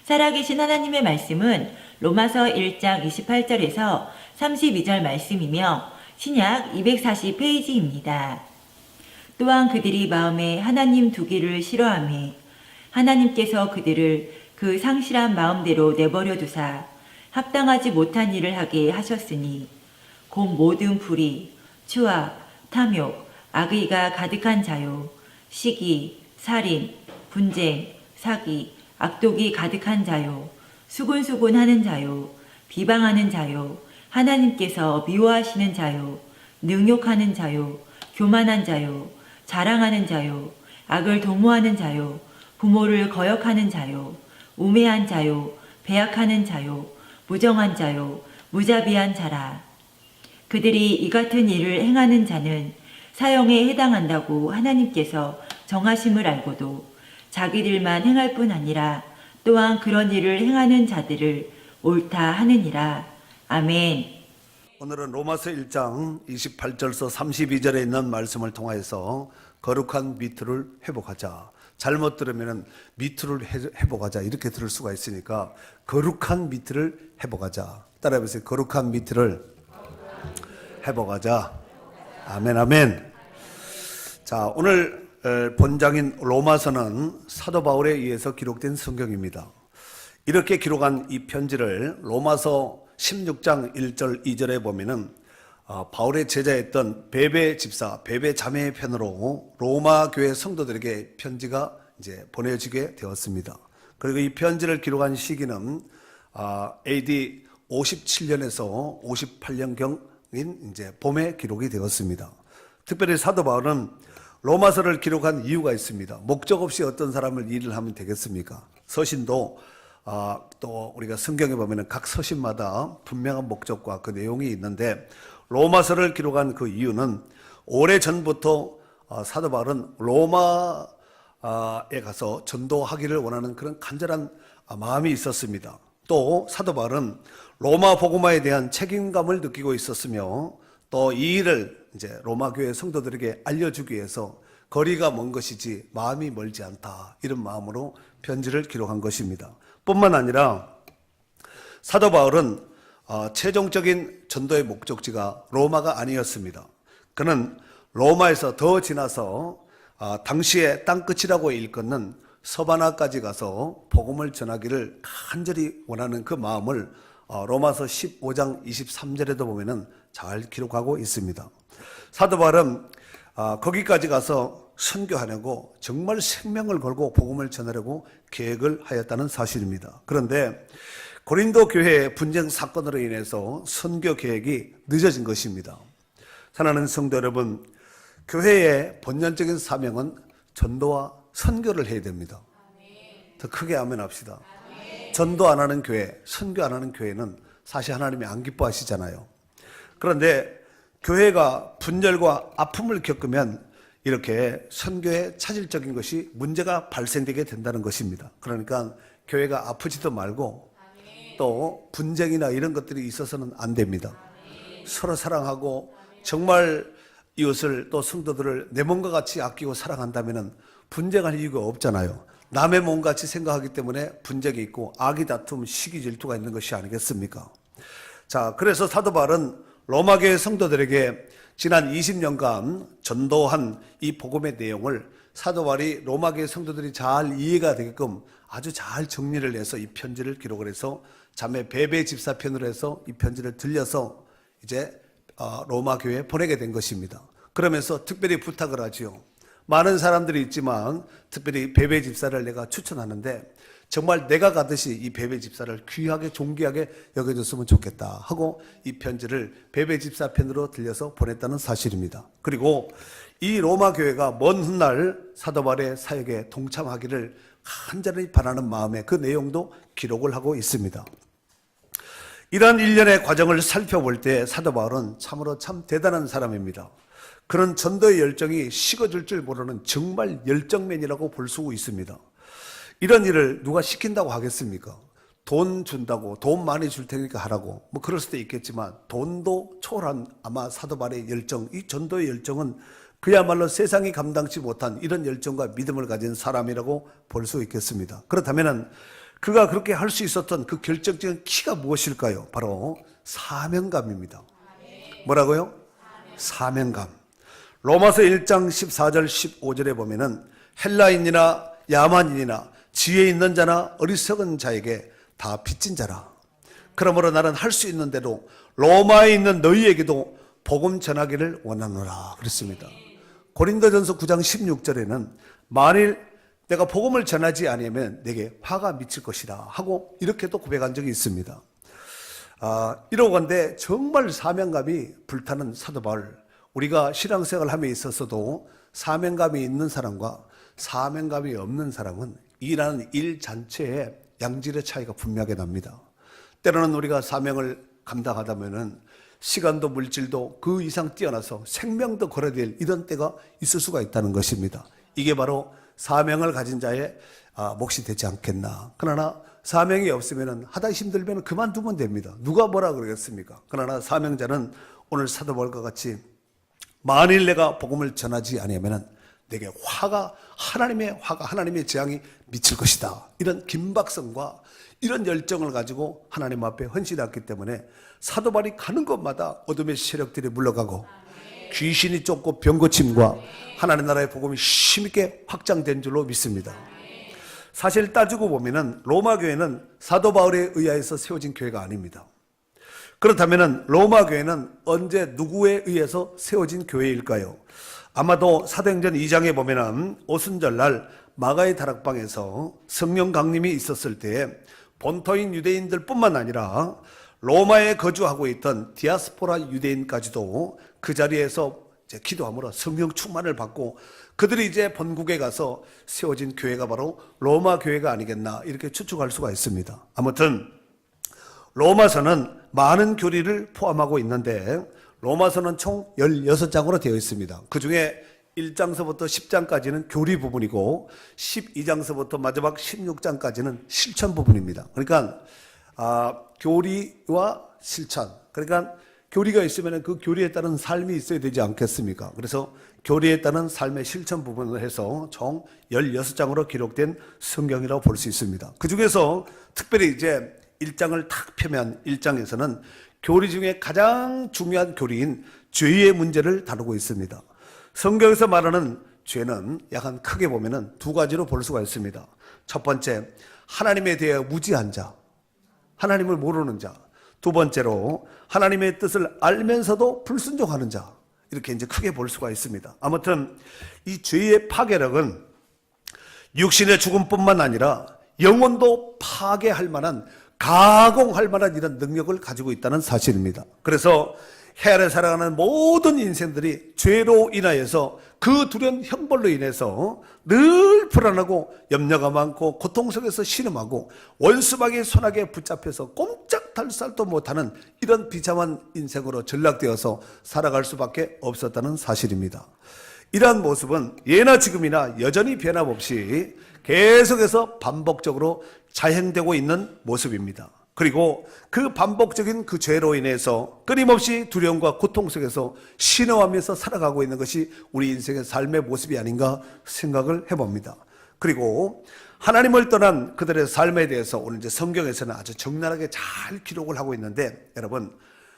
살아계신 하나님의 말씀은 로마서 1장 28절에서 32절 말씀이며 신약 240페이지입니다. 또한 그들이 마음에 하나님 두기를 싫어하며 하나님께서 그들을 그 상실한 마음대로 내버려 두사 합당하지 못한 일을 하게 하셨으니 곧 모든 불의, 추악, 탐욕, 악의가 가득한 자요, 시기, 살인, 분쟁, 사기, 악독이 가득한 자요, 수군수군하는 자요, 비방하는 자요, 하나님께서 미워하시는 자요, 능욕하는 자요, 교만한 자요, 자랑하는 자요, 악을 도모하는 자요, 부모를 거역하는 자요, 우매한 자요, 배약하는 자요, 무정한 자요, 무자비한 자라. 그들이 이 같은 일을 행하는 자는 사형에 해당한다고 하나님께서 정하심을 알고도 자기들만 행할 뿐 아니라 또한 그런 일을 행하는 자들을 옳다 하느니라. 아멘. 오늘은 로마서 1장 28절에서 32절에 있는 말씀을 통하여서 거룩한 미투를 회복하자. 잘못 들으면 미투를 회복하자 이렇게 들을 수가 있으니까 거룩한 미투를 회복하자. 따라해보세요. 거룩한 미투를 회복하자. 아멘 아멘. 자, 오늘 본장인 로마서는 사도 바울에 의해서 기록된 성경입니다. 이렇게 기록한 이 편지를 로마서 16장 1절 2절에 보면은 바울의 제자였던 베베 집사, 베베 자매의 편으로 로마 교회 성도들에게 편지가 이제 보내지게 되었습니다. 그리고 이 편지를 기록한 시기는 AD 57년에서 58년경인 이제 봄에 기록이 되었습니다. 특별히 사도 바울은 로마서를 기록한 이유가 있습니다. 목적 없이 어떤 사람을 일을 하면 되겠습니까? 서신도 또 우리가 성경에 보면 각 서신마다 분명한 목적과 그 내용이 있는데 로마서를 기록한 그 이유는 오래전부터 사도 바울은 로마에 가서 전도하기를 원하는 그런 간절한 마음이 있었습니다. 또 사도 바울은 로마 복음화에 대한 책임감을 느끼고 있었으며 또 이 일을 이제 로마 교회 성도들에게 알려주기 위해서 거리가 먼 것이지 마음이 멀지 않다 이런 마음으로 편지를 기록한 것입니다. 뿐만 아니라 사도 바울은 최종적인 전도의 목적지가 로마가 아니었습니다. 그는 로마에서 더 지나서 당시의 땅끝이라고 일컫는 서바나까지 가서 복음을 전하기를 간절히 원하는 그 마음을 로마서 15장 23절에도 보면은 잘 기록하고 있습니다. 사도 바울은 거기까지 가서 선교하려고 정말 생명을 걸고 복음을 전하려고 계획을 하였다는 사실입니다. 그런데 고린도 교회의 분쟁 사건으로 인해서 선교 계획이 늦어진 것입니다. 사랑하는 성도 여러분, 교회의 본연적인 사명은 전도와 선교를 해야 됩니다. 더 크게 아멘 합시다. 전도 안 하는 교회, 선교 안 하는 교회는 사실 하나님이 안 기뻐하시잖아요. 그런데 교회가 분열과 아픔을 겪으면 이렇게 선교에 차질적인 것이 문제가 발생되게 된다는 것입니다. 그러니까 교회가 아프지도 말고 또 분쟁이나 이런 것들이 있어서는 안 됩니다. 서로 사랑하고 정말 이웃을 또 성도들을 내 몸과 같이 아끼고 사랑한다면 분쟁할 이유가 없잖아요. 남의 몸같이 생각하기 때문에 분쟁이 있고 악의 다툼, 시기 질투가 있는 것이 아니겠습니까? 자, 그래서 사도 바울은 로마교회 성도들에게 지난 20년간 전도한 이 복음의 내용을 사도 바울이 로마교회 성도들이 잘 이해가 되게끔 아주 잘 정리를 해서 이 편지를 기록을 해서 자매 베베 집사 편으로 해서 이 편지를 들려서 이제 로마교회에 보내게 된 것입니다. 그러면서 특별히 부탁을 하지요. 많은 사람들이 있지만 특별히 베베 집사를 내가 추천하는데 정말 내가 가듯이 이 베베 집사를 귀하게 존귀하게 여겨줬으면 좋겠다 하고 이 편지를 베베 집사 편으로 들려서 보냈다는 사실입니다. 그리고 이 로마 교회가 먼 훗날 사도 바울의 사역에 동참하기를 간절히 바라는 마음에 그 내용도 기록을 하고 있습니다. 이러한 일련의 과정을 살펴볼 때 사도 바울은 참으로 참 대단한 사람입니다. 그런 전도의 열정이 식어질 줄 모르는 정말 열정맨이라고 볼 수 있습니다. 이런 일을 누가 시킨다고 하겠습니까? 돈 준다고, 돈 많이 줄 테니까 하라고, 뭐 그럴 수도 있겠지만 돈도 초월한 아마 사도 바울의 열정, 이 전도의 열정은 그야말로 세상이 감당치 못한 이런 열정과 믿음을 가진 사람이라고 볼 수 있겠습니다. 그렇다면 그가 그렇게 할 수 있었던 그 결정적인 키가 무엇일까요? 바로 사명감입니다. 뭐라고요? 사명감. 로마서 1장 14절 15절에 보면은 헬라인이나 야만인이나 지혜 있는 자나 어리석은 자에게 다 빚진 자라. 그러므로 나는 할 수 있는 대로 로마에 있는 너희에게도 복음 전하기를 원하노라 그랬습니다. 고린도전서 9장 16절에는 만일 내가 복음을 전하지 아니하면 내게 화가 미칠 것이다 하고 이렇게도 고백한 적이 있습니다. 이러건대 정말 사명감이 불타는 사도 바울, 우리가 신앙생활을 함에 있어서도 사명감이 있는 사람과 사명감이 없는 사람은 일하는 일 자체에 양질의 차이가 분명하게 납니다. 때로는 우리가 사명을 감당하다면은 시간도 물질도 그 이상 뛰어나서 생명도 걸어야 될 이런 때가 있을 수가 있다는 것입니다. 이게 바로 사명을 가진 자의 몫이 되지 않겠나. 그러나 사명이 없으면 하다 힘들면 그만두면 됩니다. 누가 뭐라 그러겠습니까? 그러나 사명자는 오늘 사도 바울과 같이 만일 내가 복음을 전하지 아니하면 내게 하나님의 화가, 하나님의 재앙이 미칠 것이다. 이런 긴박성과 이런 열정을 가지고 하나님 앞에 헌신했기 때문에 사도 바울이 가는 곳마다 어둠의 세력들이 물러가고 귀신이 쫓고 병고침과 하나님 나라의 복음이 힘있게 확장된 줄로 믿습니다. 사실 따지고 보면은 로마 교회는 사도 바울에 의하여서 세워진 교회가 아닙니다. 그렇다면은 로마 교회는 언제 누구에 의해서 세워진 교회일까요? 아마도 사도행전 2장에 보면은 오순절날 마가의 다락방에서 성령 강림이 있었을 때에 본토인 유대인들 뿐만 아니라 로마에 거주하고 있던 디아스포라 유대인까지도 그 자리에서 이제 기도함으로 성령 충만을 받고 그들이 이제 본국에 가서 세워진 교회가 바로 로마 교회가 아니겠나 이렇게 추측할 수가 있습니다. 아무튼 로마서는 많은 교리를 포함하고 있는데 로마서는 총 16장으로 되어 있습니다. 그 중에 1장서부터 10장까지는 교리 부분이고 12장서부터 마지막 16장까지는 실천 부분입니다. 그러니까 교리와 실천, 그러니까 교리가 있으면 그 교리에 따른 삶이 있어야 되지 않겠습니까? 그래서 교리에 따른 삶의 실천 부분을 해서 총 16장으로 기록된 성경이라고 볼 수 있습니다. 그 중에서 특별히 이제 1장을 탁 펴면 1장에서는 교리 중에 가장 중요한 교리인 죄의 문제를 다루고 있습니다. 성경에서 말하는 죄는 약간 크게 보면은 두 가지로 볼 수가 있습니다. 첫 번째, 하나님에 대해 무지한 자, 하나님을 모르는 자. 두 번째로, 하나님의 뜻을 알면서도 불순종하는 자. 이렇게 이제 크게 볼 수가 있습니다. 아무튼 이 죄의 파괴력은 육신의 죽음뿐만 아니라 영혼도 파괴할 만한, 가공할 만한 이런 능력을 가지고 있다는 사실입니다. 그래서 해 아래 살아가는 모든 인생들이 죄로 인하여서 그 두려운 형벌로 인해서 늘 불안하고 염려가 많고 고통 속에서 신음하고 원수막의 손아귀에 붙잡혀서 꼼짝달싹도 못하는 이런 비참한 인생으로 전락되어서 살아갈 수밖에 없었다는 사실입니다. 이러한 모습은 예나 지금이나 여전히 변함없이 계속해서 반복적으로 자행되고 있는 모습입니다. 그리고 그 반복적인 그 죄로 인해서 끊임없이 두려움과 고통 속에서 신음하면서 살아가고 있는 것이 우리 인생의 삶의 모습이 아닌가 생각을 해봅니다. 그리고 하나님을 떠난 그들의 삶에 대해서 오늘 이제 성경에서는 아주 적나라하게 잘 기록을 하고 있는데, 여러분,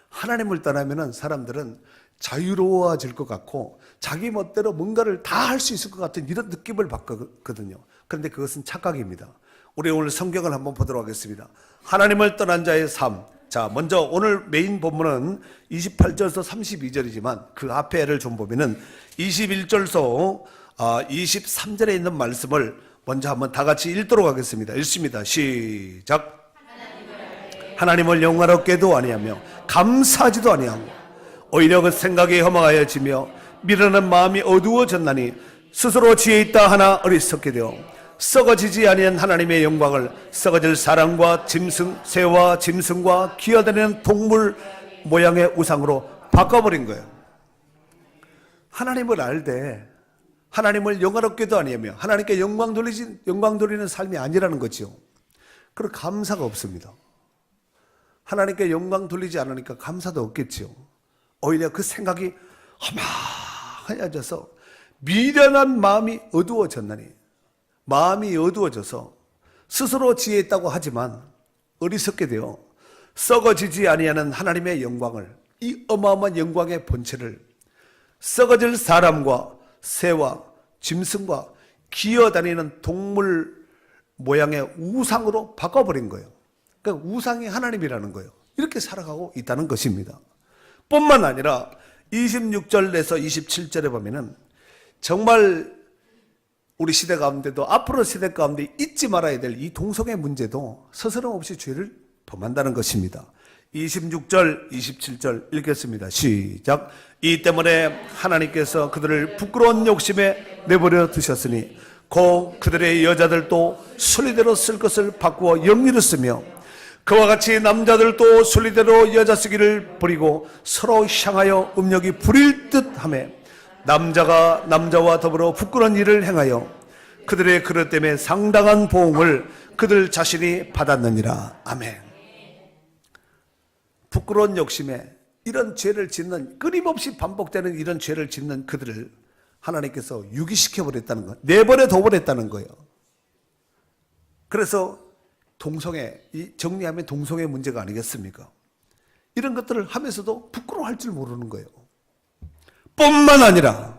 하나님을 떠나면은 사람들은 자유로워질 것 같고 자기 멋대로 뭔가를 다 할 수 있을 것 같은 이런 느낌을 받거든요. 그런데 그것은 착각입니다. 우리 오늘 성경을 한번 보도록 하겠습니다. 하나님을 떠난 자의 삶. 자, 먼저 오늘 메인 본문은 28절에서 32절이지만 그 앞에를 좀 보면은 21절에서 23절에 있는 말씀을 먼저 한번 다 같이 읽도록 하겠습니다. 읽습니다. 시작. 하나님을 영화롭게도 아니하며 감사하지도 아니하고 오히려 그 생각이 허망하여지며 미련한 마음이 어두워졌나니 스스로 지혜 있다 하나 어리석게 되어 썩어지지 아니한 하나님의 영광을 썩어질 사람과 짐승, 새와 짐승과 기어다니는 동물 모양의 우상으로 바꿔버린 거예요. 하나님을 알되 하나님을 영화롭게도 아니하며 하나님께 영광 돌리는 삶이 아니라는 거죠. 그런 감사가 없습니다. 하나님께 영광 돌리지 않으니까 감사도 없겠죠. 오히려 그 생각이 허망해져서 미련한 마음이 어두워졌나니, 마음이 어두워져서 스스로 지혜있다고 하지만 어리석게 되어 썩어지지 아니하는 하나님의 영광을, 이 어마어마한 영광의 본체를 썩어질 사람과 새와 짐승과 기어다니는 동물 모양의 우상으로 바꿔버린 거예요. 그러니까 우상이 하나님이라는 거예요. 이렇게 살아가고 있다는 것입니다. 뿐만 아니라 26절에서 27절에 보면은 정말 우리 시대 가운데도 앞으로 시대 가운데 잊지 말아야 될 이 동성애 문제도 스스럼 없이 죄를 범한다는 것입니다. 26절, 27절 읽겠습니다. 시작. 이 때문에 하나님께서 그들을 부끄러운 욕심에 내버려 두셨으니 곧 그들의 여자들도 순리대로 쓸 것을 바꾸어 영리로 쓰며 그와 같이 남자들도 순리대로 여자 쓰기를 버리고 서로 향하여 음욕이 부릴 듯하며 남자가 남자와 더불어 부끄러운 일을 행하여 그들의 그릇 때문에 상당한 보응을 그들 자신이 받았느니라. 아멘. 부끄러운 욕심에 이런 죄를 짓는, 끊임없이 반복되는 이런 죄를 짓는 그들을 하나님께서 유기시켜버렸다는 거, 내버려 둬버렸다는 거예요. 그래서 동성애, 이 정리하면 동성애 문제가 아니겠습니까? 이런 것들을 하면서도 부끄러워할 줄 모르는 거예요. 뿐만 아니라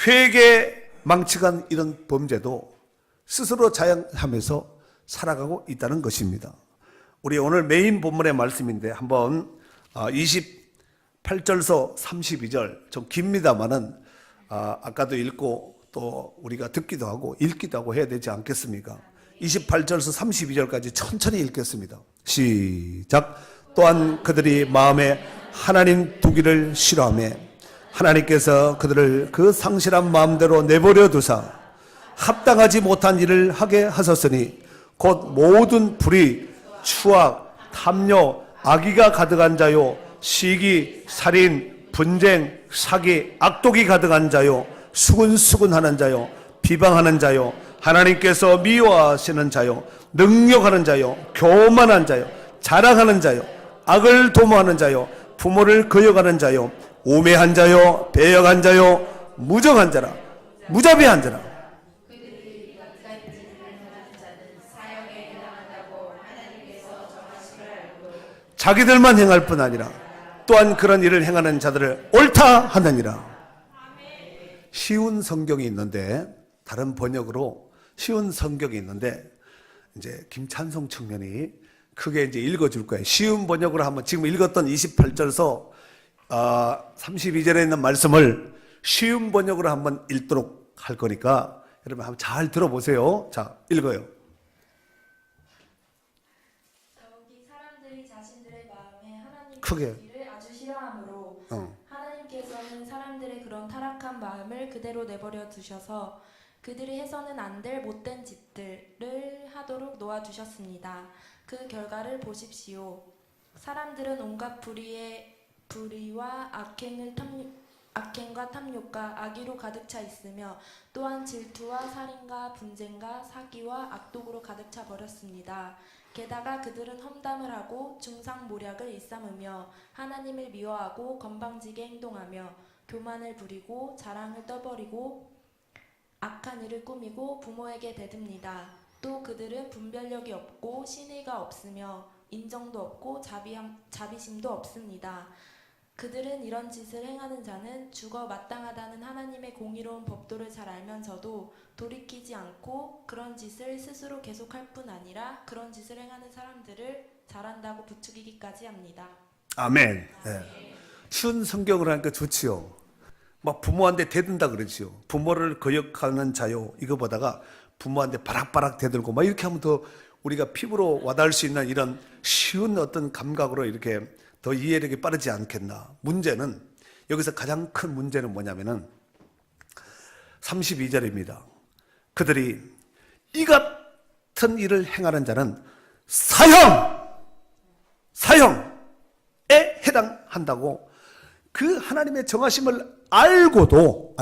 회개 망측한 이런 범죄도 스스로 자행하면서 살아가고 있다는 것입니다. 우리 오늘 메인 본문의 말씀인데 한번 28절서 32절 좀 깁니다만은 아까도 읽고 또 우리가 듣기도 하고 읽기도 하고 해야 되지 않겠습니까? 28절에서 32절까지 천천히 읽겠습니다. 시작. 또한 그들이 마음에 하나님 두기를 싫어하며 하나님께서 그들을 그 상실한 마음대로 내버려 두사 합당하지 못한 일을 하게 하셨으니 곧 모든 불의, 추악, 탐욕, 악의가 가득한 자요 시기, 살인, 분쟁, 사기, 악독이 가득한 자요 수군수군하는 자요 비방하는 자요 하나님께서 미워하시는 자요 능욕하는 자요 교만한 자요 자랑하는 자요 악을 도모하는 자요 부모를 거역하는 자요 우매한 자요 배역한 자요 무정한 자라 무자비한 자라. 자기들만 행할 뿐 아니라 또한 그런 일을 행하는 자들을 옳다 하느니라. 쉬운 성경이 있는데 다른 번역으로 쉬운 성경이 있는데 이제 김찬송 청년이 크게 이제 읽어줄 거예요. 쉬운 번역으로 한번 지금 읽었던 28절에서 32절에 있는 말씀을 쉬운 번역으로 한번 읽도록 할 거니까 여러분 한번 잘 들어보세요. 자, 읽어요. 더욱이 사람들이 자신들의 마음에 하나님의 크게. 길을 아주 싫어하므로 하나님께서는 사람들의 그런 타락한 마음을 그대로 내버려 두셔서 그들이 해서는 안 될 못된 짓들을 하도록 놓아두셨습니다. 그 결과를 보십시오. 사람들은 온갖 불의와 악행과 탐욕과 악의로 가득 차 있으며 또한 질투와 살인과 분쟁과 사기와 악독으로 가득 차 버렸습니다. 게다가 그들은 험담을 하고 중상모략을 일삼으며 하나님을 미워하고 건방지게 행동하며 교만을 부리고 자랑을 떠버리고 악한 일을 꾸미고 부모에게 대듭니다. 또 그들은 분별력이 없고 신의가 없으며 인정도 없고 자비심도 없습니다. 그들은 이런 짓을 행하는 자는 죽어 마땅하다는 하나님의 공의로운 법도를 잘 알면서도 돌이키지 않고 그런 짓을 스스로 계속할 뿐 아니라 그런 짓을 행하는 사람들을 잘한다고 부추기기까지 합니다. 아멘. 네. 쉬운 성경을 하니까 좋지요. 막 부모한테 대든다 그러지요. 부모를 거역하는 자요. 이거 보다가 부모한테 바락바락 대들고 막 이렇게 하면 더 우리가 피부로 와닿을 수 있는 이런 쉬운 어떤 감각으로 이렇게 더 이해력이 빠르지 않겠나. 문제는 여기서 가장 큰 문제는 뭐냐면은 32절입니다. 그들이 이 같은 일을 행하는 자는 사형에 해당한다고 그 하나님의 정하심을 알고도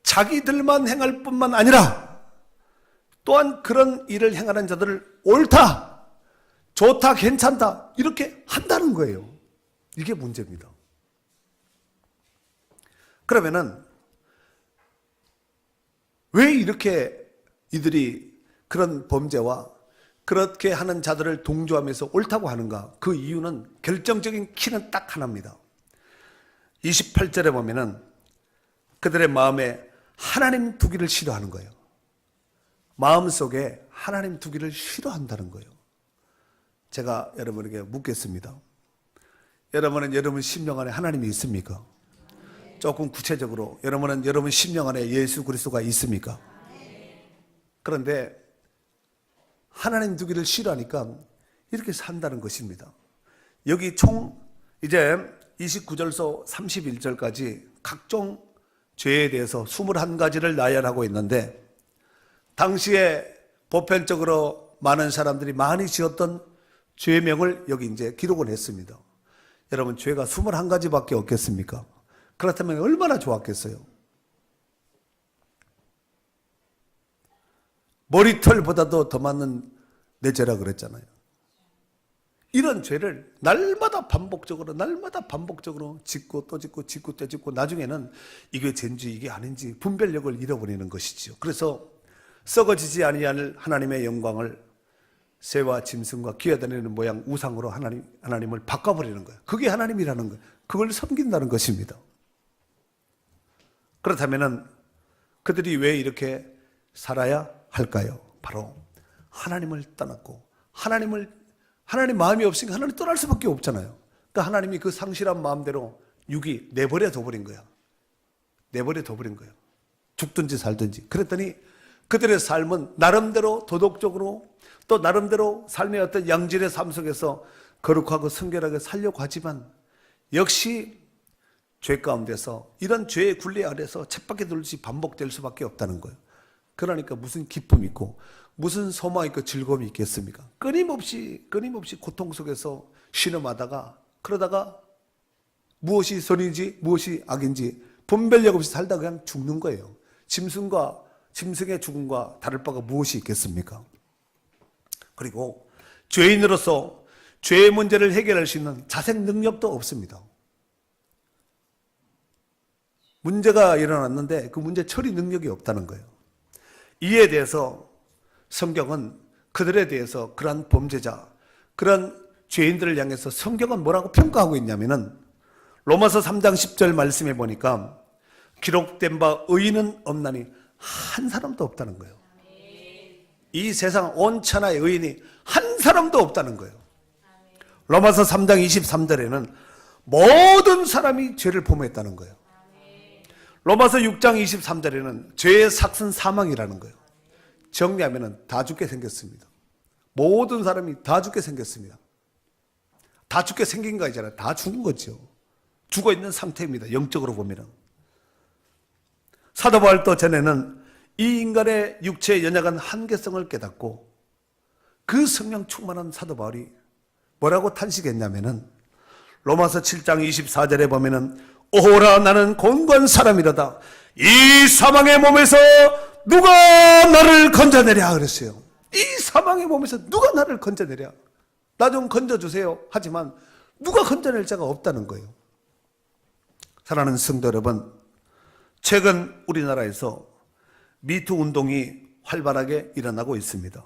자기들만 행할 뿐만 아니라 또한 그런 일을 행하는 자들을 옳다, 좋다, 괜찮다 이렇게 한다는 거예요. 이게 문제입니다. 그러면은 왜 이렇게 이들이 그런 범죄와 그렇게 하는 자들을 동조하면서 옳다고 하는가? 그 이유는 결정적인 키는 딱 하나입니다. 28절에 보면은 그들의 마음에 하나님 두기를 싫어하는 거예요. 마음속에 하나님 두기를 싫어한다는 거예요. 제가 여러분에게 묻겠습니다. 여러분은 여러분 심령 안에 하나님이 있습니까? 조금 구체적으로 여러분은 여러분 심령 안에 예수 그리스도가 있습니까? 그런데 하나님 두기를 싫어하니까 이렇게 산다는 것입니다. 여기 총 이제 29절서 31절까지 각종 죄에 대해서 21가지를 나열하고 있는데, 당시에 보편적으로 많은 사람들이 많이 지었던 죄명을 여기 이제 기록을 했습니다. 여러분, 죄가 21가지밖에 없겠습니까? 그렇다면 얼마나 좋았겠어요? 머리털보다도 더 많은 내 죄라 그랬잖아요. 이런 죄를 날마다 반복적으로 짓고 또 짓고 짓고 또 짓고 나중에는 이게 죄인지 이게 아닌지 분별력을 잃어버리는 것이죠. 그래서 썩어지지 아니할 하나님의 영광을 새와 짐승과 기어다니는 모양 우상으로 하나님을 바꿔버리는 거예요. 그게 하나님이라는 거예요. 그걸 섬긴다는 것입니다. 그렇다면 그들이 왜 이렇게 살아야 할까요? 바로 하나님을 떠났고 하나님 마음이 없으니까 하나님 떠날 수밖에 없잖아요. 그러니까 하나님이 그 상실한 마음대로 육이 내버려 둬버린 거야. 내버려 둬버린 거예요. 죽든지 살든지. 그랬더니 그들의 삶은 나름대로 도덕적으로 또 나름대로 삶의 어떤 양질의 삶 속에서 거룩하고 성결하게 살려고 하지만 역시 죄 가운데서 이런 죄의 굴레 아래서 쳇바퀴 돌듯이 반복될 수밖에 없다는 거예요. 그러니까 무슨 기쁨이 있고 무슨 소망이 있고 즐거움이 있겠습니까? 끊임없이 고통 속에서 신음하다가 그러다가 무엇이 선인지 무엇이 악인지 분별력 없이 살다가 그냥 죽는 거예요. 짐승의 죽음과 다를 바가 무엇이 있겠습니까? 그리고 죄인으로서 죄의 문제를 해결할 수 있는 자색 능력도 없습니다. 문제가 일어났는데 그 문제 처리 능력이 없다는 거예요. 이에 대해서 성경은 그들에 대해서 그러한 범죄자, 그러한 죄인들을 향해서 성경은 뭐라고 평가하고 있냐면은 로마서 3장 10절 말씀해 보니까 기록된 바 의인은 없나니 한 사람도 없다는 거예요. 이 세상 온 천하의 의인이 한 사람도 없다는 거예요. 로마서 3장 23절에는 모든 사람이 죄를 범했다는 거예요. 로마서 6장 23절에는 죄의 삭은 사망이라는 거예요. 정리하면 다 죽게 생겼습니다. 모든 사람이 다 죽게 생겼습니다. 다 죽게 생긴 거 아니잖아요. 다 죽은 거죠. 죽어 있는 상태입니다. 영적으로 보면. 사도 바울도 전에는 이 인간의 육체의 연약한 한계성을 깨닫고 그 성령 충만한 사도 바울이 뭐라고 탄식했냐면은 로마서 7장 24절에 보면은 오호라 나는 곤고한 사람이로다. 이 사망의 몸에서 누가 나를 건져내랴 그랬어요. 이 사망의 몸에서 누가 나를 건져내랴. 나 좀 건져주세요. 하지만 누가 건져낼 자가 없다는 거예요. 사랑하는 성도 여러분, 최근 우리나라에서 미투 운동이 활발하게 일어나고 있습니다.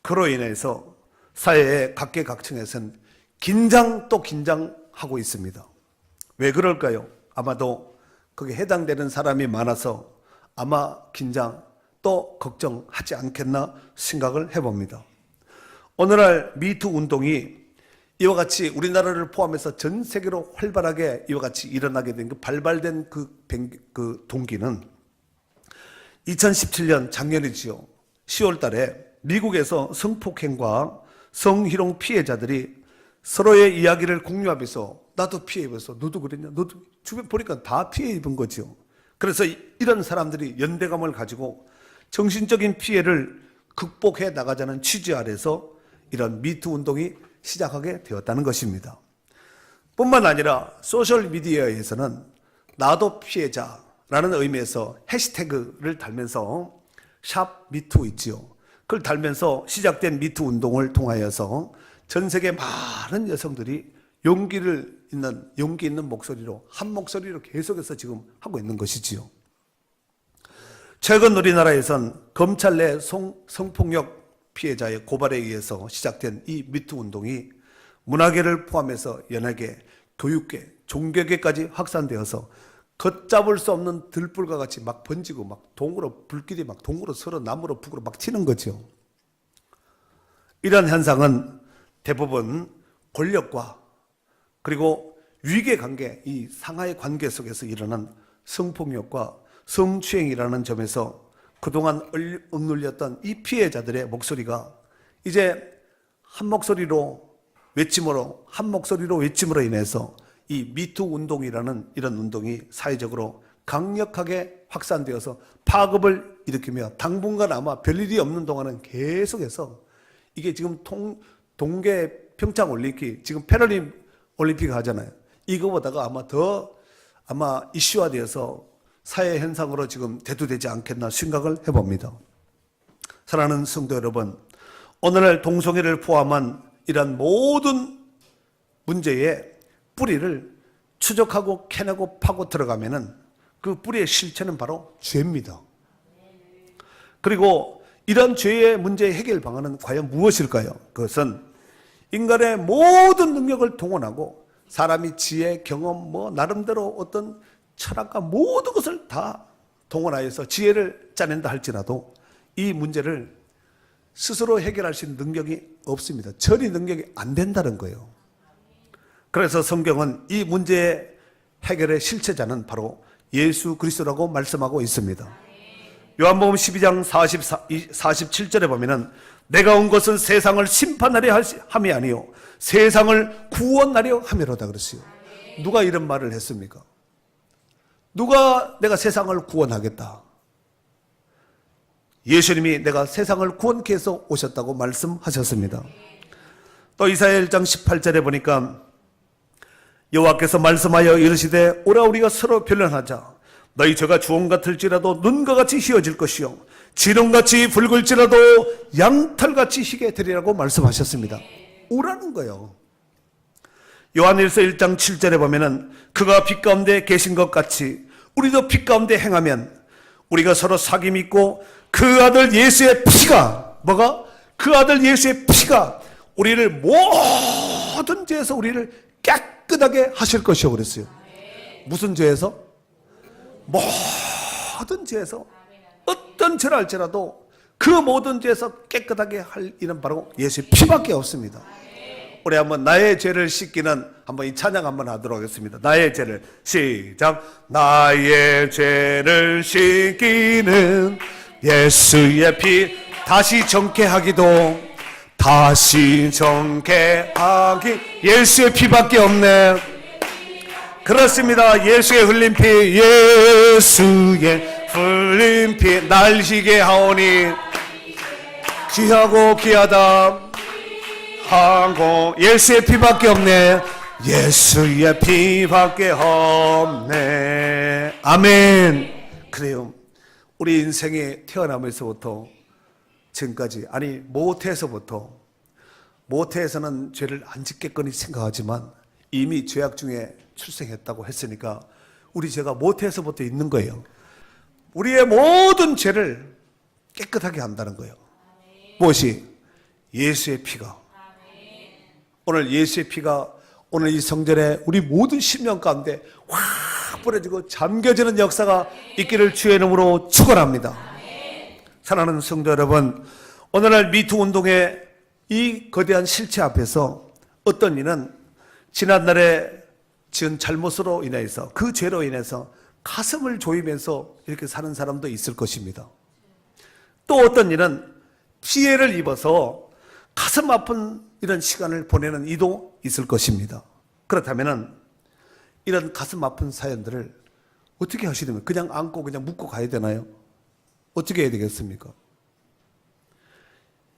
그로 인해서 사회의 각계각층에서는 긴장 또 긴장하고 있습니다. 왜 그럴까요? 아마도 거기에 해당되는 사람이 많아서 아마 긴장 또 걱정하지 않겠나 생각을 해봅니다. 오늘날 미투 운동이 이와 같이 우리나라를 포함해서 전 세계로 활발하게 이와 같이 일어나게 된 그 발발된 그 동기는 2017년 작년이지요. 10월 달에 미국에서 성폭행과 성희롱 피해자들이 서로의 이야기를 공유하면서 나도 피해 입었어. 너도 그랬냐? 너도 주변 보니까 다 피해 입은 거죠. 그래서 이런 사람들이 연대감을 가지고 정신적인 피해를 극복해 나가자는 취지 아래서 이런 미투 운동이 시작하게 되었다는 것입니다. 뿐만 아니라 소셜미디어에서는 나도 피해자라는 의미에서 해시태그를 달면서 샵 미투 있지요. 그걸 달면서 시작된 미투 운동을 통하여서 전 세계 많은 여성들이 용기 있는 목소리로 한 목소리로 계속해서 지금 하고 있는 것이지요. 최근 우리나라에선 검찰 내 성폭력 피해자의 고발에 의해서 시작된 이 미투 운동이 문화계를 포함해서 연예계, 교육계, 종교계까지 확산되어서 걷잡을 수 없는 들불과 같이 막 번지고 막 동으로 불길이 막 동으로 서로 남으로 북으로 막 튀는 거죠. 이런 현상은 대부분 권력과 그리고 위계 관계, 이 상하의 관계 속에서 일어난 성폭력과 성추행이라는 점에서 그동안 억눌렸던 이 피해자들의 목소리가 이제 한 목소리로 외침으로 인해서 이 미투 운동이라는 이런 운동이 사회적으로 강력하게 확산되어서 파급을 일으키며 당분간 아마 별일이 없는 동안은 계속해서 이게 지금 동계 평창 올림픽, 지금 패럴림 올림픽 하잖아요. 이거보다가 아마 이슈화되어서 사회 현상으로 지금 대두되지 않겠나 생각을 해봅니다. 사랑하는 성도 여러분, 오늘날 동성애를 포함한 이런 모든 문제의 뿌리를 추적하고 캐내고 파고 들어가면은 그 뿌리의 실체는 바로 죄입니다. 그리고 이런 죄의 문제의 해결 방안은 과연 무엇일까요? 그것은 인간의 모든 능력을 동원하고 사람이 지혜, 경험, 나름대로 어떤 철학과 모든 것을 다 동원하여서 지혜를 짜낸다 할지라도 이 문제를 스스로 해결할 수 있는 능력이 없습니다. 처리 능력이 안 된다는 거예요. 그래서 성경은 이 문제의 해결의 실체자는 바로 예수 그리스도라고 말씀하고 있습니다. 요한복음 12장 47절에 보면은 내가 온 것은 세상을 심판하려 함이 아니요 세상을 구원하려 함이로다 그랬어요. 누가 이런 말을 했습니까? 누가 내가 세상을 구원하겠다. 예수님이 내가 세상을 구원케 해서 오셨다고 말씀하셨습니다. 또 이사야 1장 18절에 보니까 여호와께서 말씀하여 이르시되 오라 우리가 서로 변론하자. 너희 죄가 주홍 같을지라도 눈과 같이 희어질 것이요 지렁같이 붉을지라도 양털같이 희게 되리라고 말씀하셨습니다. 오라는 거예요. 요한일서 1장 7절에 보면은 그가 빛 가운데 계신 것 같이 우리도 빛 가운데 행하면 우리가 서로 사귐이 있고 그 아들 예수의 피가 그 아들 예수의 피가 우리를 모든 죄에서 우리를 깨끗하게 하실 것이요 그랬어요. 무슨 죄에서? 모든 죄에서 어떤 죄를 할지라도 그 모든 죄에서 깨끗하게 할 이는 바로 예수의 피밖에 없습니다. 우리 한번 나의 죄를 씻기는 한번 이 찬양 한번 하도록 하겠습니다. 나의 죄를 시작. 나의 죄를 씻기는 예수의 피 다시 정케하기 예수의 피밖에 없네. 그렇습니다. 예수의 흘린 피 날 희게 하오니 귀하고 귀하다 하고 예수의 피밖에 없네. 예수의 피밖에 없네. 아멘. 그래요. 우리 인생에 태어나면서부터 지금까지 모태에서는 죄를 안 짓겠거니 생각하지만 이미 죄악 중에 출생했다고 했으니까 우리 죄가 모태에서부터 있는 거예요. 우리의 모든 죄를 깨끗하게 한다는 거예요. 무엇이? 예수의 피가. 오늘 예수의 피가 오늘 이 성전에 우리 모든 심령 가운데 확 뿌려지고 잠겨지는 역사가 있기를 주의 이름으로 축원합니다. 사랑하는 성도 여러분, 오늘날 미투 운동의 이 거대한 실체 앞에서 어떤 이는 지난날에 지은 잘못으로 인해서 그 죄로 인해서 가슴을 조이면서 이렇게 사는 사람도 있을 것입니다. 또 어떤 이는 피해를 입어서 가슴 아픈 이런 시간을 보내는 이도 있을 것입니다. 그렇다면 이런 가슴 아픈 사연들을 어떻게 하시려면 그냥 안고 그냥 묻고 가야 되나요? 어떻게 해야 되겠습니까?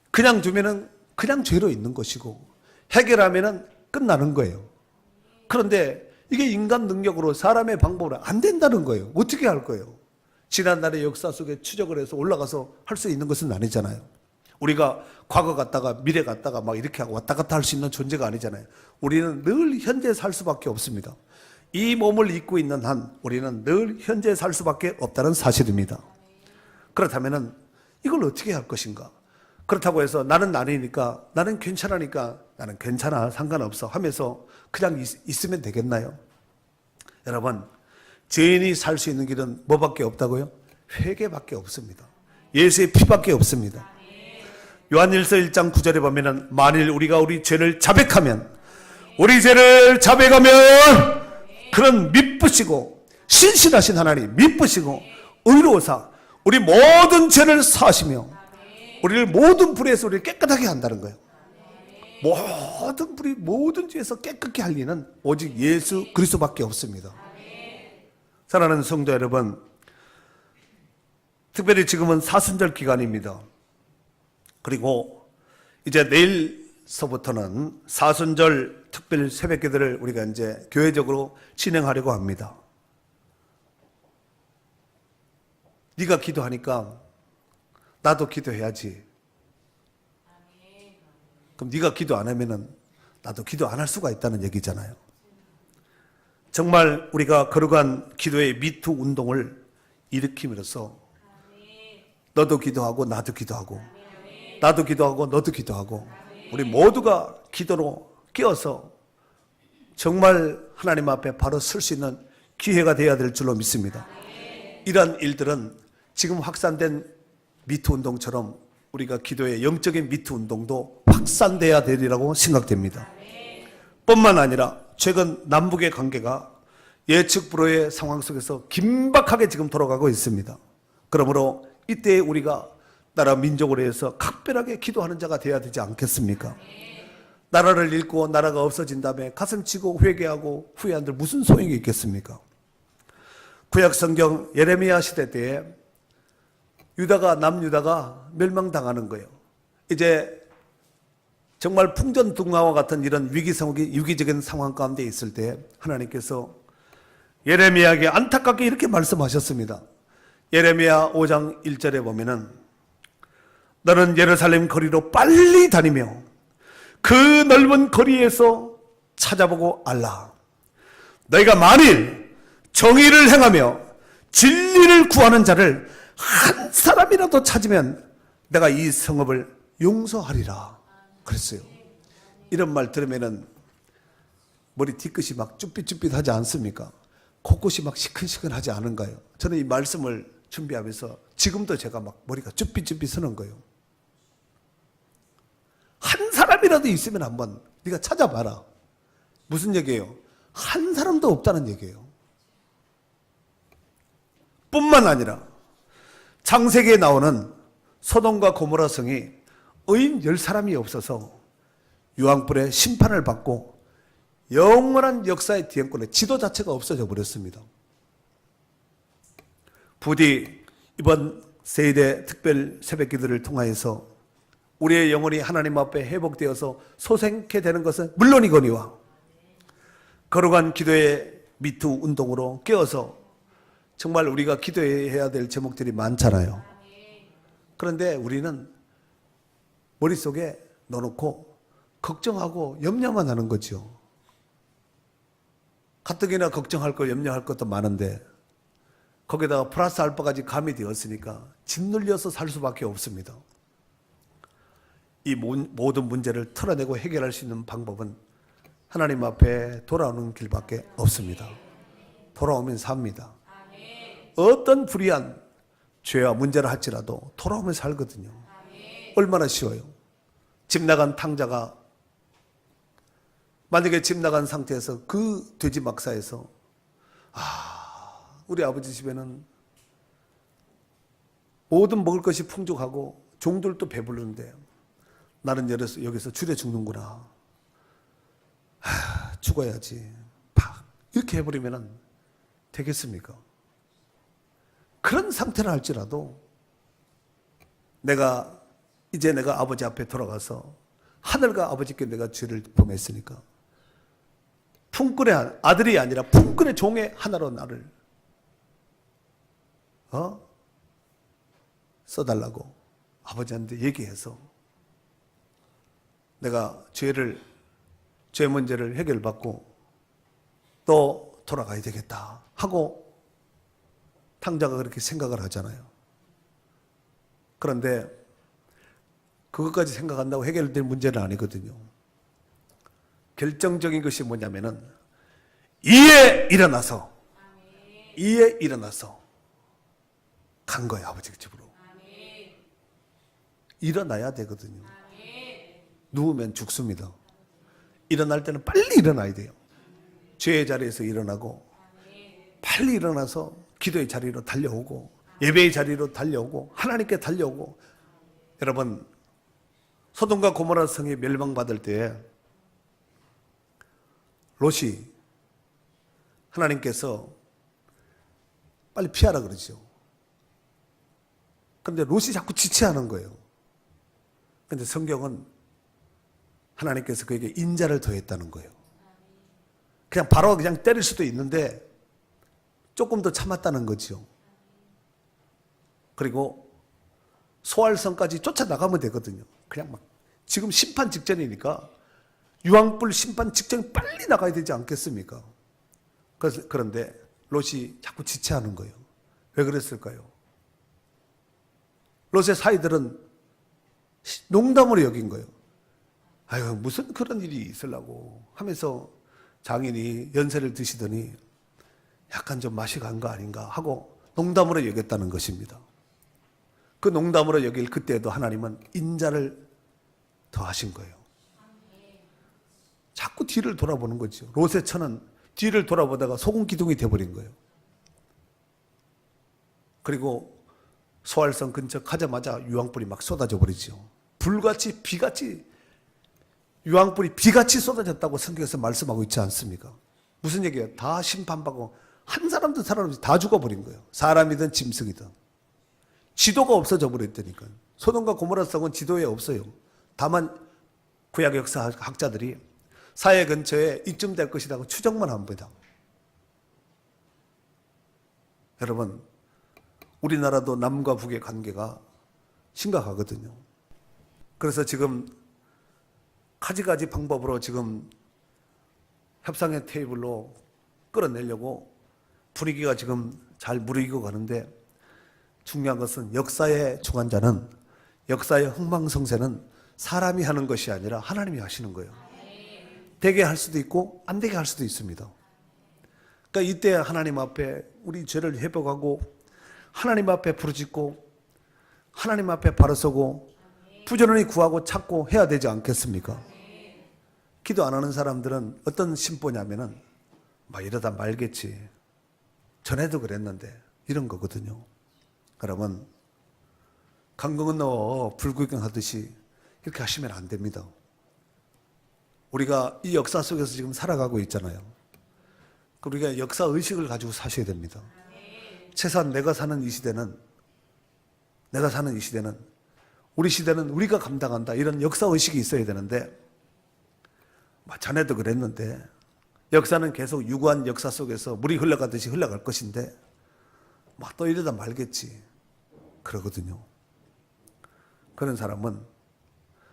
그냥 두면은 그냥 죄로 있는 것이고 해결하면은 끝나는 거예요. 그런데 이게 인간 능력으로 사람의 방법으로 안 된다는 거예요. 어떻게 할 거예요? 지난날의 역사 속에 추적을 해서 올라가서 할 수 있는 것은 아니잖아요. 우리가 과거 갔다가 미래 갔다가 막 이렇게 하고 왔다 갔다 할 수 있는 존재가 아니잖아요. 우리는 늘 현재 살 수밖에 없습니다. 이 몸을 입고 있는 한 우리는 늘 현재 살 수밖에 없다는 사실입니다. 그렇다면은 이걸 어떻게 할 것인가? 그렇다고 해서 나는 나니까, 나는 괜찮으니까, 나는 괜찮아, 상관없어 하면서 그냥 있으면 되겠나요? 여러분, 죄인이 살 수 있는 길은 뭐밖에 없다고요? 회개밖에 없습니다. 예수의 피밖에 없습니다. 요한일서 1장 9절에 보면은 만일 우리가 우리 죄를 자백하면, 우리 죄를 자백하면 그런 미쁘시고 신실하신 하나님, 미쁘시고 의로우사 우리 모든 죄를 사하시며 우리를 모든 불에서 우리를 깨끗하게 한다는 거예요. 모든 불이 모든 죄에서 깨끗게 할 리는 오직 예수 그리스도밖에 없습니다. 사랑하는 성도 여러분, 특별히 지금은 사순절 기간입니다. 그리고 이제 내일서부터는 사순절 특별 새벽기도를 우리가 이제 교회적으로 진행하려고 합니다. 네가 기도하니까 나도 기도해야지. 그럼 네가 기도 안 하면은 나도 기도 안 할 수가 있다는 얘기잖아요. 정말 우리가 거룩한 기도의 미투 운동을 일으킴으로써 너도 기도하고 나도 기도하고 나도 기도하고 너도 기도하고 우리 모두가 기도로 깨어서 정말 하나님 앞에 바로 설 수 있는 기회가 되어야 될 줄로 믿습니다. 이러한 일들은 지금 확산된 미투 운동처럼 우리가 기도의 영적인 미투 운동도 확산돼야 되리라고 생각됩니다. 뿐만 아니라 최근 남북의 관계가 예측 불허의 상황 속에서 긴박하게 지금 돌아가고 있습니다. 그러므로 이때 우리가 나라 민족을 위해서 각별하게 기도하는 자가 되어야 되지 않겠습니까? 나라를 잃고 나라가 없어진 다음에 가슴치고 회개하고 후회한들 무슨 소용이 있겠습니까? 구약 성경 예레미야 시대 때에 남유다가 멸망당하는 거예요. 이제 정말 풍전등화와 같은 이런 위기적인 상황 가운데 있을 때 하나님께서 예레미야에게 안타깝게 이렇게 말씀하셨습니다. 예레미야 5장 1절에 보면은 너는 예루살렘 거리로 빨리 다니며 그 넓은 거리에서 찾아보고 알라. 너희가 만일 정의를 행하며 진리를 구하는 자를 한 사람이라도 찾으면 내가 이 성읍을 용서하리라 그랬어요. 이런 말 들으면은 머리 뒤끝이 막 쭈삣쭈삣하지 않습니까? 코끝이 막 시큰시큰하지 않은가요? 저는 이 말씀을 준비하면서 지금도 제가 막 머리가 쭈삣쭈삣 서는 거예요. 한 사람이라도 있으면 한번 네가 찾아봐라. 무슨 얘기예요? 한 사람도 없다는 얘기예요. 뿐만 아니라 창세기에 나오는 소돔과 고모라 성이 의인 10사람이 없어서 유황불의 심판을 받고 영원한 역사의 뒤안권에 지도 자체가 없어져 버렸습니다. 부디 이번 세대 특별 새벽기도를 통하여서 우리의 영혼이 하나님 앞에 회복되어서 소생케 되는 것은 물론이거니와 거룩한 기도의 미투 운동으로 깨어서 정말 우리가 기도해야 될 제목들이 많잖아요. 그런데 우리는 머릿속에 넣어놓고 걱정하고 염려만 하는 거죠. 가뜩이나 걱정할 거 염려할 것도 많은데 거기다가 플러스 알파까지 가미되었으니까 짓눌려서 살 수밖에 없습니다. 이 모든 문제를 털어내고 해결할 수 있는 방법은 하나님 앞에 돌아오는 길밖에 없습니다. 돌아오면 삽니다. 어떤 불의한 죄와 문제를 할지라도 돌아오면 살거든요. 얼마나 쉬워요. 집 나간 탕자가 만약에 집 나간 상태에서 그 돼지 막사에서 우리 아버지 집에는 모든 먹을 것이 풍족하고 종들도 배부르는데 나는 여기서 줄여 죽는구나. 죽어야지. 이렇게 해버리면 되겠습니까? 그런 상태를 할지라도 이제 내가 아버지 앞에 돌아가서 하늘과 아버지께 내가 죄를 범했으니까 품꾼의 아들이 아니라 품꾼의 종의 하나로 나를 써달라고 아버지한테 얘기해서 내가 죄 문제를 해결받고 또 돌아가야 되겠다 하고 탕자가 그렇게 생각을 하잖아요. 그런데 그것까지 생각한다고 해결될 문제는 아니거든요. 결정적인 것이 뭐냐면은 이에 일어나서 간 거예요. 아버지 집으로. 일어나야 되거든요. 누우면 죽습니다. 일어날 때는 빨리 일어나야 돼요. 죄의 자리에서 일어나고 빨리 일어나서 기도의 자리로 달려오고 예배의 자리로 달려오고 하나님께 달려오고. 여러분, 소돔과 고모라 성이 멸망받을 때 롯이 하나님께서 빨리 피하라 그러죠. 그런데 롯이 자꾸 지체하는 거예요. 그런데 성경은 하나님께서 그에게 인자를 더했다는 거예요. 그냥 바로 그냥 때릴 수도 있는데 조금 더 참았다는 거죠. 그리고 소알성까지 쫓아나가면 되거든요. 그냥 막 지금 심판 직전이니까 유황불 심판 직전에 빨리 나가야 되지 않겠습니까? 그런데 롯이 자꾸 지체하는 거예요. 왜 그랬을까요? 롯의 사이들은 농담으로 여긴 거예요. 아유, 무슨 그런 일이 있으려고 하면서 장인이 연세를 드시더니 약간 좀 맛이 간 거 아닌가 하고 농담으로 여겼다는 것입니다. 그 농담으로 여길 그때도 하나님은 인자를 더하신 거예요. 자꾸 뒤를 돌아보는 거죠. 롯의 처는 뒤를 돌아보다가 소금 기둥이 돼버린 거예요. 그리고 소알성 근처 가자마자 유황불이 막 쏟아져 버리죠. 불같이 비같이 유황불이 비같이 쏟아졌다고 성경에서 말씀하고 있지 않습니까? 무슨 얘기예요? 다 심판받고 한 사람도 살아남지 다 죽어버린 거예요. 사람이든 짐승이든. 지도가 없어져 버렸다니까요. 소돔과 고모라 성은 지도에 없어요. 다만 구약 역사 학자들이 사해 근처에 이쯤 될 것이라고 추정만 합니다. 여러분, 우리나라도 남과 북의 관계가 심각하거든요. 그래서 지금 가지가지 방법으로 지금 협상의 테이블로 끌어내려고 분위기가 지금 잘 무르익어 가는데, 중요한 것은 역사의 주관자는, 역사의 흥망성쇠는 사람이 하는 것이 아니라 하나님이 하시는 거예요. 되게 할 수도 있고 안 되게 할 수도 있습니다. 그러니까 이때 하나님 앞에 우리 죄를 회복하고 하나님 앞에 부르짖고 하나님 앞에 바로 서고 부지런히 구하고 찾고 해야 되지 않겠습니까? 기도 안 하는 사람들은 어떤 심보냐면은 막 이러다 말겠지, 전에도 그랬는데, 이런 거거든요. 여러분, 강 건너 불구경 하듯이 이렇게 하시면 안 됩니다. 우리가 이 역사 속에서 지금 살아가고 있잖아요. 우리가 역사 의식을 가지고 사셔야 됩니다. 최소한 내가 사는 이 시대는 우리 시대는 우리가 감당한다, 이런 역사 의식이 있어야 되는데, 전에도 그랬는데, 역사는 계속 유구한 역사 속에서 물이 흘러가듯이 흘러갈 것인데 막 또 이러다 말겠지, 그러거든요. 그런 사람은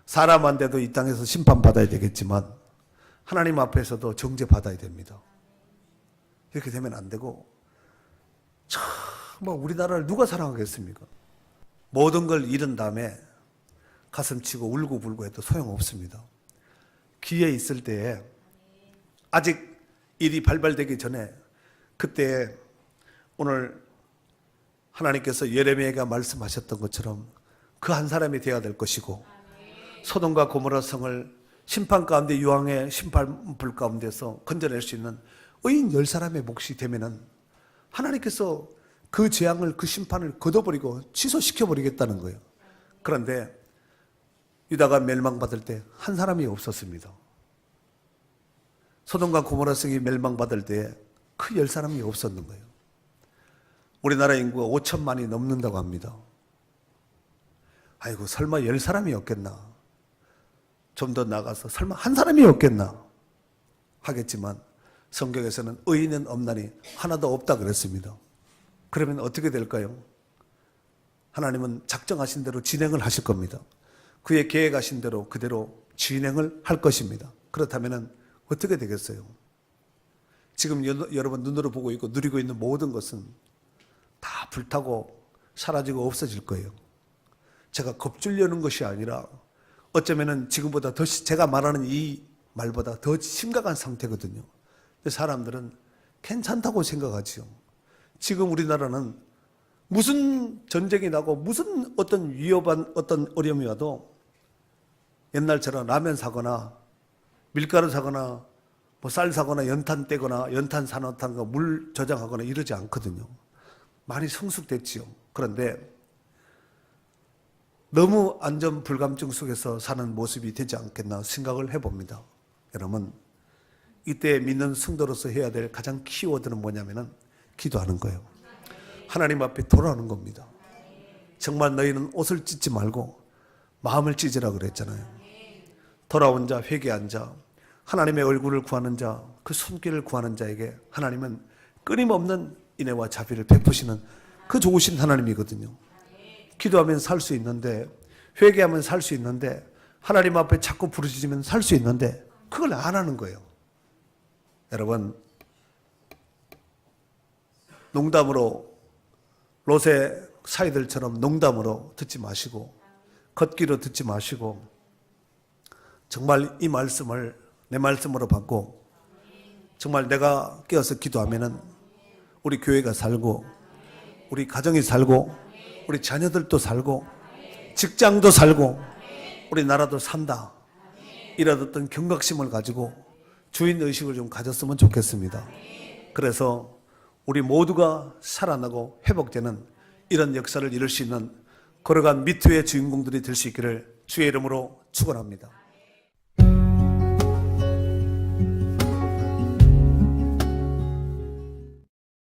사람한테도 이 땅에서 심판받아야 되겠지만 하나님 앞에서도 정죄받아야 됩니다. 이렇게 되면 안 되고, 뭐 우리나라를 누가 사랑하겠습니까? 모든 걸 잃은 다음에 가슴치고 울고불고 해도 소용없습니다. 기회 있을 때에, 아직 일이 발발되기 전에, 그때 오늘 하나님께서 예레미야가 말씀하셨던 것처럼 그 한 사람이 되어야 될 것이고, 소돔과 고모라 성을 심판 가운데, 유황의 심판불 가운데서 건져낼 수 있는 의인 10사람의 몫이 되면은 하나님께서 그 재앙을, 그 심판을 걷어버리고 취소시켜버리겠다는 거예요. 그런데 유다가 멸망받을 때 한 사람이 없었습니다. 소돔과 고모라 성이 멸망받을 때 그 10사람이 없었는 거예요. 우리나라 인구가 5천만이 넘는다고 합니다. 아이고, 설마 10사람이 없겠나? 좀 더 나가서 설마 한 사람이 없겠나? 하겠지만 성경에서는 의인은 없나니 하나도 없다 그랬습니다. 그러면 어떻게 될까요? 하나님은 작정하신 대로 진행을 하실 겁니다. 그의 계획하신 대로 그대로 진행을 할 것입니다. 그렇다면 어떻게 되겠어요? 지금 여러분 눈으로 보고 있고 누리고 있는 모든 것은 다 불타고 사라지고 없어질 거예요. 제가 겁주려는 것이 아니라 어쩌면은 지금보다 더 제가 말하는 이 말보다 더 심각한 상태거든요. 근데 사람들은 괜찮다고 생각하지요. 지금 우리나라는 무슨 전쟁이 나고 무슨 어떤 위협한 어떤 어려움이 와도 옛날처럼 라면 사거나 밀가루 사거나 뭐 쌀 사거나 연탄 떼거나 연탄 산화탄 물 저장하거나 이러지 않거든요. 많이 성숙됐지요. 그런데 너무 안전 불감증 속에서 사는 모습이 되지 않겠나 생각을 해봅니다. 여러분, 이때 믿는 성도로서 해야 될 가장 키워드는 뭐냐면은 기도하는 거예요. 하나님 앞에 돌아오는 겁니다. 정말 너희는 옷을 찢지 말고 마음을 찢으라 그랬잖아요. 돌아온 자, 회개한 자, 하나님의 얼굴을 구하는 자, 그 손길을 구하는 자에게 하나님은 끊임없는 인애와 자비를 베푸시는 그 좋으신 하나님이거든요. 기도하면 살 수 있는데, 회개하면 살 수 있는데, 하나님 앞에 자꾸 부르짖으면 살 수 있는데 그걸 안 하는 거예요. 여러분, 농담으로 롯의 사이들처럼 농담으로 듣지 마시고 걷기로 듣지 마시고 정말 이 말씀을 내 말씀으로 받고 정말 내가 깨어서 기도하면은 우리 교회가 살고 우리 가정이 살고 우리 자녀들도 살고 직장도 살고 우리 나라도 산다. 이런 어떤 경각심을 가지고 주인의식을 좀 가졌으면 좋겠습니다. 그래서 우리 모두가 살아나고 회복되는 이런 역사를 이룰 수 있는 걸어간 미투의 주인공들이 될 수 있기를 주의 이름으로 축원합니다.